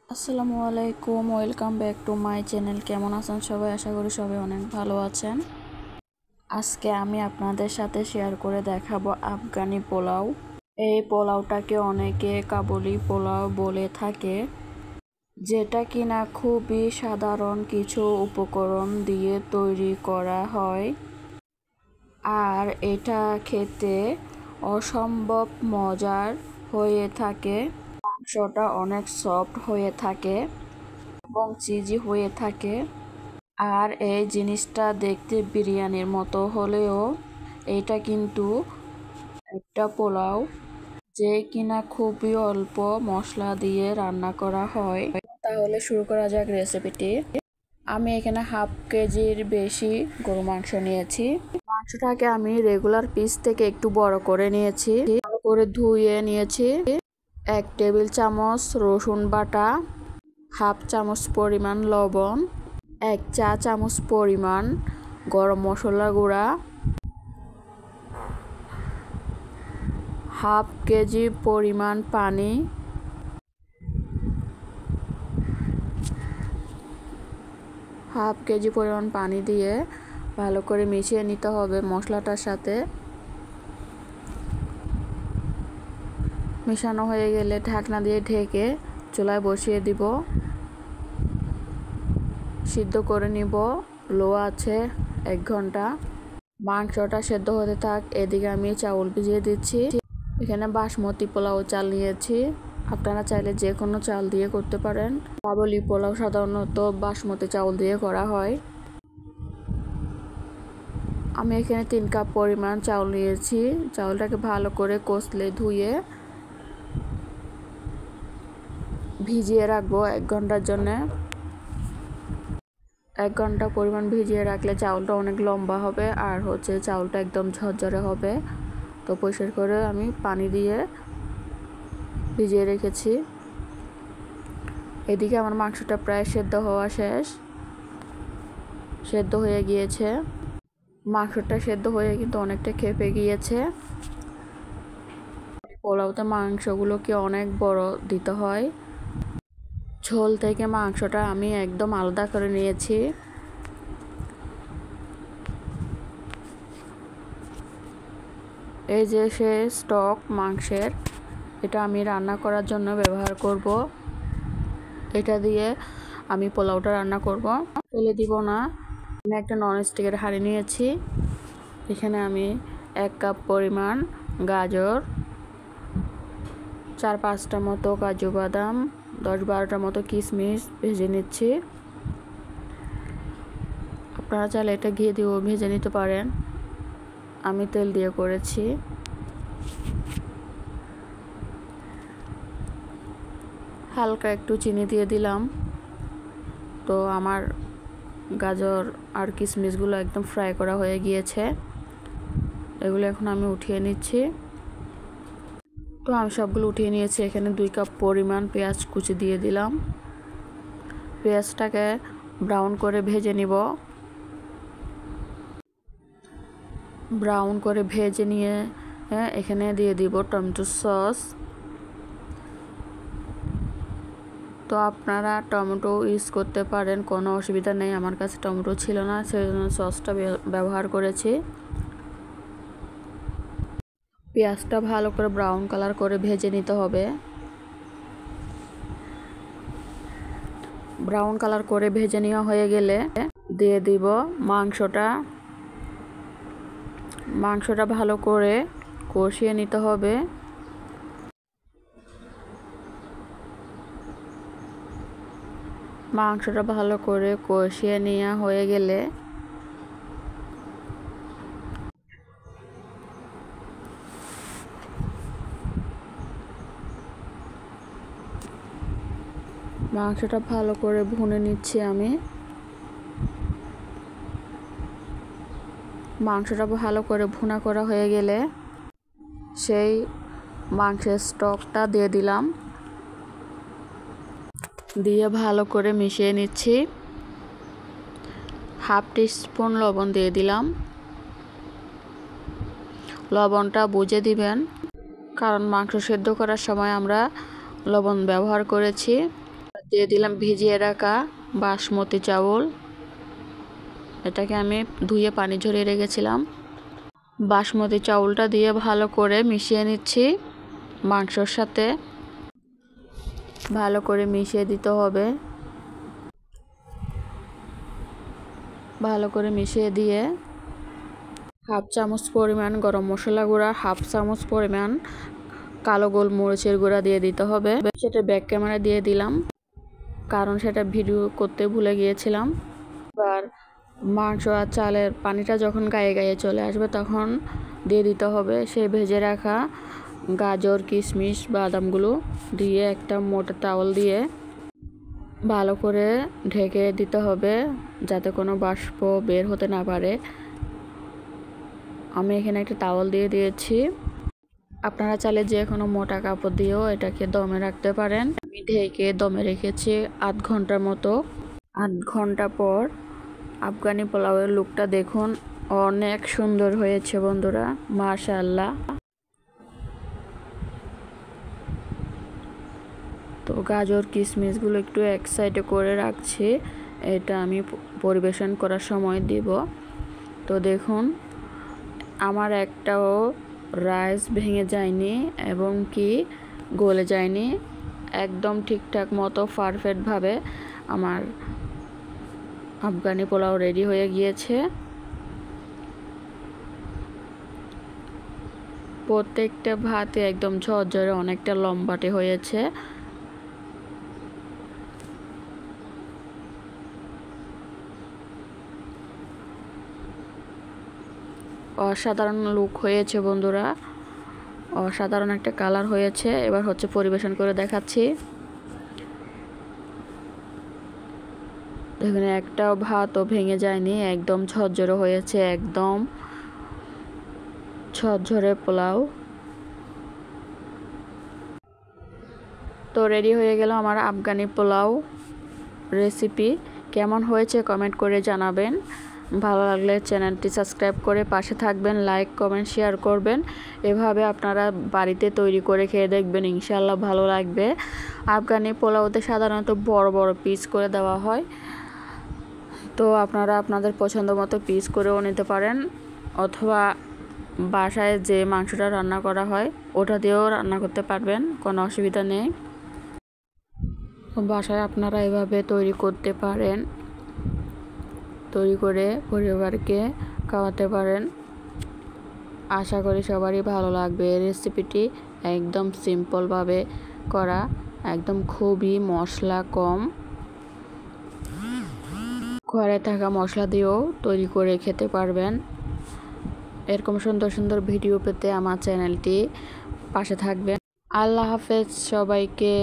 আসসালামু আলাইকুম, welcome back to my channel. কেমন আছেন সবাই? আশা করি সবাই অনেক ভালো আছেন। আজকে আমি আপনাদের সাথে শেয়ার করে দেখাবো আফগানি পোলাও। এই পোলাওটাকে অনেকে কাবুলি পোলাও বলে থাকে, যেটা কিনা খুবই সাধারণ কিছু উপকরণ দিয়ে তৈরি করা হয়, আর এটা খেতে অসম্ভব মজার হয়ে থাকে। মাংসটা অনেক সফট হয়ে থাকে এবং চিজি হয়ে থাকে। আর এই জিনিসটা দেখতে বিরিয়ানির মতো হলেও এটা কিন্তু একটা পোলাও, যে কিনা খুবই অল্প মশলা দিয়ে রান্না করা হয়। তাহলে শুরু করা যাক রেসিপিটি। আমি এখানে হাফ কেজির বেশি গরু মাংস নিয়েছি। মাংসটাকে আমি রেগুলার পিস থেকে একটু বড় করে নিয়েছি, ভালো করে ধুয়ে নিয়েছি। 1 টেবিল চামচ রসুন বাটা, হাফ চামচ পরিমাণ লবণ, 1 চা চামচ পরিমাণ গরম মশলা গুঁড়া, হাফ কেজি পরিমাণ পানি, দিয়ে ভালো করে মিশিয়ে নিতে হবে মশলাটার সাথে। মেশানো হয়ে গেলে ঢাকনা দিয়ে ঢেকে চুলায় বসিয়ে দিব। সিদ্ধ করে নিব লো আছে 1 ঘন্টা। মাংসটা সেদ্ধ হতে থাক, এদিকে আমি চাউল ভিজিয়ে দিচ্ছি। এখানে বাসমতি পোলাও চাল নিয়েছি, আপনারা চাইলে যে কোনো চাল দিয়ে করতে পারেন। কাবুলি পোলাও সাধারণত বাসমতি চাউল দিয়ে করা হয়। আমি এখানে 3 কাপ পরিমাণ চাউল নিয়েছি। চাউলটাকে ভালো করে কষলে ধুয়ে ভিজিয়ে রাখবো 1 ঘন্টার জন্য। 1 ঘন্টা পরিমাণ ভিজিয়ে রাখলে চাউলটা অনেক লম্বা হবে, আর চাউলটা একদম ঝরঝরে হবে। তো পরিষ্কার করে আমি পানি দিয়ে ভিজিয়ে রেখেছি। এদিকে আমার মাংসটা প্রায় সেদ্ধ হওয়া শেষ, সেদ্ধ হয়ে গিয়েছে। মাংসটা সেদ্ধ হয়ে কিন্তু অনেকটা খেপে গিয়েছে। পোলাওতে মাংসগুলোকে অনেক বড় দিতে হয়। ঝোল থেকে মাংসটা আমি একদম আলাদা করে নিয়েছি। এই যে সে স্টক মাংসের, এটা আমি রান্না করার জন্য ব্যবহার করব। এটা দিয়ে আমি পোলাওটা রান্না করব, ফেলে দিব না। আমি একটা ননস্টিকের হাঁড়ি নিয়েছি। এখানে আমি 1 কাপ পরিমাণ গাজর, 4-5টা মতো কাজু বাদাম, 10-12টা মতো কিশমিশ ভেজে নিচ্ছি। আপনারা চাইলে এটা ঘি দিয়েও ভেজে নিতে পারেন, আমি তেল দিয়ে করেছি। হালকা একটু চিনি দিয়ে দিলাম। তো আমার গাজর আর কিশমিশগুলো একদম ফ্রাই করা হয়ে গিয়েছে। এগুলো এখন আমি উঠিয়ে নিচ্ছি। তো আমি সবগুলো উঠিয়ে নিয়েছি। এখানে 2 কাপ পরিমাণ পেঁয়াজ কুচি দিয়ে দিলাম। পেঁয়াজটাকে ব্রাউন করে ভেজে নিব। ব্রাউন করে ভেজে নিয়ে এখানে দিয়ে দিব টমেটো সস। তো আপনারা টমেটো ইউজ করতে পারেন, কোনো অসুবিধা নেই। আমার কাছে টমেটো ছিল না, সেজন্য সসটা ব্যবহার করেছি। পেঁয়াজটা ভালো করে ব্রাউন কালার করে ভেজে নিতে হবে। ব্রাউন কালার করে ভেজে নেওয়া হয়ে গেলে দিয়ে দিব মাংসটা ভালো করে কষিয়ে নিতে হবে। মাংসটা ভালো করে কষিয়ে নেওয়া হয়ে গেলে মাংসটা ভালো করে ভুনে নিচ্ছি আমি। মাংসটা ভালো করে ভুনা করা হয়ে গেলে সেই মাংসের স্টকটা দিয়ে দিলাম, দিয়ে ভালো করে মিশিয়ে নিচ্ছি। হাফ টিস্পুন লবণ দিয়ে দিলাম। লবণটা বুঝে দিবেন, কারণ মাংস সেদ্ধ করার সময় আমরা লবণ ব্যবহার করেছি। দিয়ে দিলাম ভিজিয়ে রাখা বাসমতি চাউল। এটাকে আমি ধুয়ে পানি ঝরিয়ে রেখেছিলাম। বাসমতি চাউলটা দিয়ে ভালো করে মিশিয়ে নিচ্ছি। মাংসর সাথে ভালো করে মিশিয়ে দিতে হবে। ভালো করে মিশিয়ে দিয়ে হাফ চামচ পরিমাণ গরম মশলা গুঁড়া, হাফ চামচ পরিমাণ কালো গোলমরিচের গুঁড়া দিয়ে দিতে হবে। সেটা ব্যাক ক্যামেরা দিয়ে দিলাম, কারণ সেটা ভিডিও করতে ভুলে গিয়েছিলাম। এবার মাংস আর চালের পানিটা যখন গায়ে গায়ে চলে আসবে তখন দিয়ে দিতে হবে সেই ভেজে রাখা গাজর, কিশমিশ, বাদামগুলো দিয়ে একটা মোটা তাওয়াল দিয়ে ভালো করে ঢেকে দিতে হবে, যাতে কোনো বাষ্প বের হতে না পারে। আমি এখানে একটা তাওয়াল দিয়ে দিয়েছি। আপনারা চাইলে যে কোনো মোটা কাপড় দিয়েও এটাকে দমে রাখতে পারেন। আমি ঢেকে দমে রেখেছি আধ ঘন্টার মতো। আধ ঘন্টা পর আফগানি পোলাওয়ের লুকটা দেখুন, অনেক সুন্দর হয়েছে বন্ধুরা, মাশাআল্লাহ। তো গাজর কিশমিশগুলো একটু এক সাইডে করে রাখছি, এটা আমি পরিবেশন করার সময় দিব। তো দেখুন আমার একটাও রাইস ভেঙে যায়নি এবং কি গলে যায়নি, একদম ঠিকঠাক মতো পারফেক্টভাবে আমার আফগানি পোলাও রেডি হয়ে গিয়েছে। প্রত্যেকটা ভাতে একদম ঝরঝরে অনেকটা লম্বাটে হয়েছে। অসাধারণ লুক হয়েছে বন্ধুরা, অসাধারণ একটা কালার হয়েছে। এবার হচ্ছে পরিবেশন করে দেখাচ্ছি। দেখুন একটাও ভাতও ভেঙে যায়নি, একদম ঝরঝরে হয়েছে, একদম ঝরঝরে পোলাও। তো রেডি হয়ে গেল আমার আফগানি পোলাও রেসিপি। কেমন হয়েছে কমেন্ট করে জানাবেন। ভালো লাগলে চ্যানেলটি সাবস্ক্রাইব করে পাশে থাকবেন, লাইক কমেন্ট শেয়ার করবেন। এভাবে আপনারা বাড়িতে তৈরি করে খেয়ে দেখবেন, ইনশাআল্লাহ ভালো লাগবে। আফগানি পোলাওতে সাধারণত বড় বড় পিস করে দেওয়া হয়, তো আপনারা আপনাদের পছন্দ মতো পিস করেও নিতে পারেন, অথবা বাসায় যে মাংসটা রান্না করা হয় ওটা দিয়েও রান্না করতে পারবেন, কোনো অসুবিধা নেই। বাসায় আপনারা এভাবে তৈরি করতে পারেন, তৈরি করে পরিবারকে খাওয়াতে পারেন। আশা করি সবারই ভালো লাগবে। এই রেসিপিটি একদম সিম্পলভাবে করা, একদম খুবই মশলা কম, ঘরে থাকা মশলা দিয়েও তৈরি করে খেতে পারবেন। এরকম সুন্দর সুন্দর ভিডিও পেতে আমার চ্যানেলটি পাশে থাকবেন। আল্লাহ হাফেজ সবাইকে।